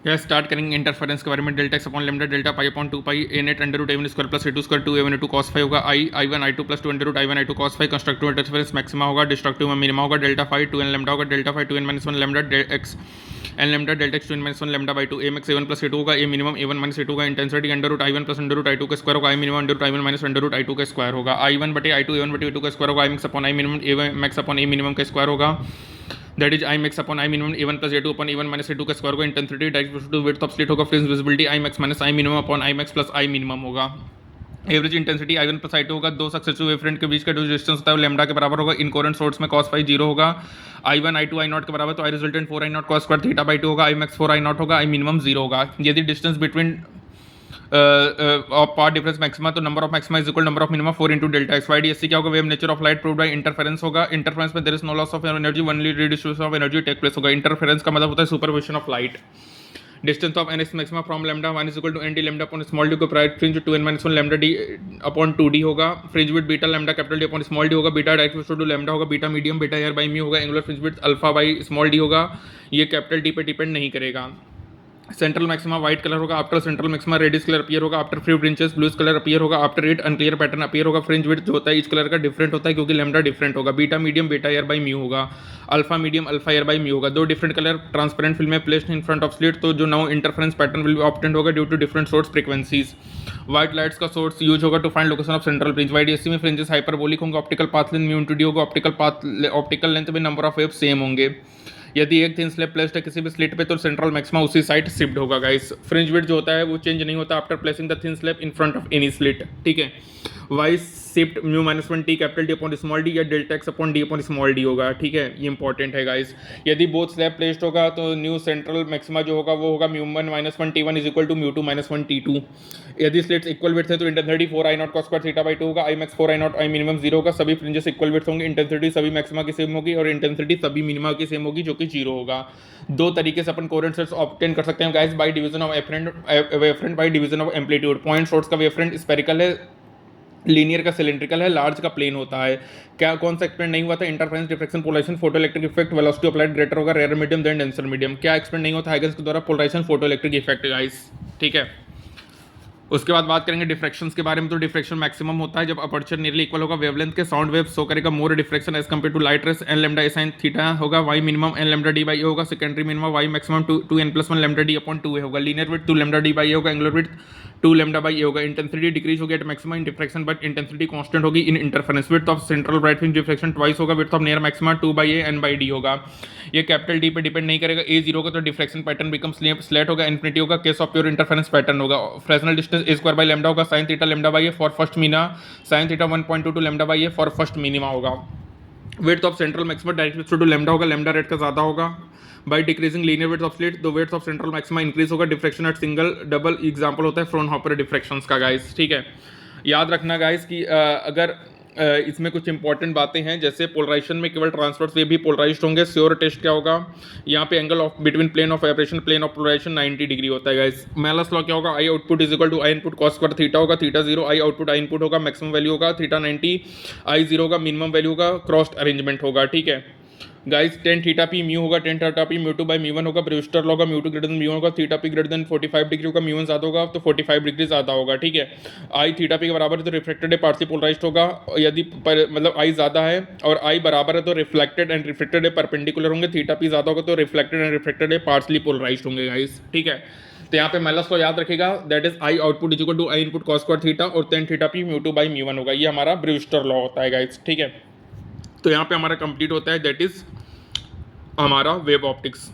या स्टार्ट करेंगे इंटरफेरेंस के बारे में। Delta X upon lambda delta pi upon 2 pi A net under root A one square plus A two square 2 A one A two cos phi होगा। I one I two plus 2 under root I one I two cos phi. Constructive interference maxima होगा, destructive में minima होगा। Delta phi 2 N lambda होगा, delta phi 2 N minus 1 lambda X N lambda delta X 2 N minus 1 lambda by 2 A max A one plus A two होगा। A minimum A one minus A two होगा। Intensity under root I one plus under root I two का square होगा। I minimum under root I one minus under root I two का square होगा। I one बटे आई to A one बटे ए two का square होगा। I max upon I minimum A max upon A minimum का square होगा। That is I max upon I minimum A one plus A two upon A one minus A two का square होगा। Intensity direct to width of slit होगा। Fringe visibility I max minus I minimum upon I max plus I minimum होगा। Average intensity I one plus I two होगा। दो successive wavefront के बीच का जो distance होता है वो लेमडा के बराबर होगा। इनकोरेंट सोर्स में कॉस फाइव जीरो होगा। I one I two I naught के बराबर, तो I resultant 4 I naught cos square theta by two होगा। आई मैक्स 4 आई नॉट होगा। आई मिनिमम जीरो होगा। यदि distance between path difference maxima, तो number of maxima is equal number of minima 4 into delta X. YDSE क्या होगा? Wave nature of light proved by interference होगा। Interference में there is no loss of energy, only redistribution of energy take place होगा। Interference का मतलब होता है superposition of light. Distance of N maxima from lambda 1 is equal to N D lambda upon small D को private fringe 2 N minus 1 lambda D upon 2 D होगा। Fringe width beta lambda capital D upon small D होगा। Beta direct to lambda होगा। Beta medium beta air by mu होगा। Angular fringe width alpha by small D होगा। ये capital D पे depend नहीं करेगा। Central maxima white colour होगा। After central maxima reddish colour appear होगा। After few branches blue colour appear होगा। After it unclear pattern appear होगा। Fringe width जो होता है इस कलर का डिफरेंट होता है क्योंकि लैम्डा डिफरेंट होगा। Beta medium beta air by mu होगा। Alpha medium alpha air by mu होगा। दो डिफरेंट कलर ट्रांसपेरेंट फिल्म में placed in front of slit, तो जो now interference pattern will be obtained होगा due to different source frequencies. White lights का source use होगा to find location of central fringe. YDSE में fringes hyperbolic होंगे। Optical path length mu into D होगा। Optical length में number of wave same होंगे। यदि एक थिन स्लैब प्लेस्ड है किसी भी स्लिट पे तो सेंट्रल मैक्सिमा उसी साइड शिफ्ट होगा गाइस। फ्रिंज विड्थ जो होता है वो चेंज नहीं होता after placing the thin slab in front of any slit. ठीक है। Y shift mu minus 1 T capital D upon small D या delta X upon D upon small D होगा। ठीक है, ये इंपॉर्टेंट है गाइस। यदि बोथ स्लैब प्लेस्ड होगा तो न्यू सेंट्रल मैक्सिमा जो होगा वो होगा mu one minus 1 T one is equal to mu two minus 1 T two. यदि स्लिट्स इक्वल विड्थ है तो intensity 4 I naught cos square theta by two होगा। I max 4 I naught I minimum zero होगा। सभी fringes equal width होंगे। Intensity सभी maxima की same होगी और इंटेंसिटी सभी मिनिमा की सेम होगी जो कि जीरो होगा। दो तरीके से अपन कोहेरेंट सेट्स ऑब्टेन कर सकते हैं guys, by division of wavefront by division of amplitude. Point source का वेवफ्रंट स्फेरिकल है, लीनियर का सिलेंड्रिकल है, लार्ज का प्लेन होता है। क्या कौन सा एक्सप्लेन नहीं हुआ था? Interference diffraction polarization photoelectric effect velocity of light greater होगा rare medium than denser medium. क्या एक्सप्लेन नहीं होता? हाइगन्स के द्वारा polarization photoelectric effect guys. ठीक है। उसके बाद बात करेंगे डिफ्रेक्शंस के बारे में। तो डिफ्रेक्शन मैक्सिमम होता है जब अपर्चर नियरली इक्वल होगा वेवलेंथ के। साउंड वेव शो करेगा more diffraction as compare to light rays. N lambda A sine theta होगा। Y minimum N lambda D by A होगा। Secondary minimum Y maximum two N plus 1 lambda D upon 2 A होगा। Linear width 2 lambda D by A होगा। Angular width 2 lambda by A होगा। Intensity decrease होगी at maximum in diffraction but intensity constant होगी in interference. Width of central bright fringe diffraction twice होगा। Width of near maxima 2 by A N by D होगा। ये capital D पे depend नहीं करेगा। ए zero होगा तो डिफ्रेक्शन पैटर्न बिकम स्लैट होगा। इन्फिनिटी होगा। Case of pure interference pattern होगा। Fresnel distance A square by lambda होगा। Sine theta lambda by A for first minima. Sine theta 1.22 lambda by A for first minima होगा। Width of central maxima directly to lambda होगा। Lambda rate का ज्यादा होगा। By decreasing linear width of slit the width of central maxima increase होगा। Diffraction eight single double example होता है फ्रोनहोफर डिफ्रेक्शंस का guys. ठीक है, याद रखना गाइस कि अगर इसमें कुछ इंपॉर्टेंट बातें हैं जैसे पोलराइजेशन में केवल ट्रांसवर्स वेव भी पोलराइज्ड होंगे। श्योर टेस्ट क्या होगा? यहाँ पे angle of between plane of vibration plane of polarization 90 degree होता है गाइस। मेलस लॉ क्या होगा? I output is equal to I input cos square theta होगा। Theta zero I output I input होगा। मैक्सिमम वैल्यू होगा theta 90। I zero होगा। Minimum value होगा। Crossed arrangement होगा। ठीक है guys. Tan theta P mu होगा। Tan theta P mu two by mu one होगा। ब्रूस्टर लॉ होगा। Mu two greater than mu होगा। Theta P greater than 45 degree होगा। म्यू वन ज्यादा होगा तो 45 डिग्री ज्यादा होगा। ठीक है। आई थीटा पी के बराबर है तो रिफ्लेक्टेड है पार्शियल पोलराइज्ड होगा। यदि मतलब आई ज्यादा है और आई बराबर है तो रिफ्लेक्टेड एंड रिफ्लेक्टेड है परपेंडिकुलर होंगे। थीटा पी ज्यादा होगा तो रिफ्लेक्टेड एंड रिफ्लेक्टेड है पार्शियली पोलराइज्ड होंगे गाइस। ठीक है। तो यहाँ पे मेलस को याद रखेगा that is I output is equal to I input cos square theta और tan theta P mu two by mu one होगा। ये हमारा ब्रूस्टर लॉ होता है गाइस। ठीक है। तो यहाँ पे हमारा कंप्लीट होता है दैट इज हमारा वेव ऑप्टिक्स।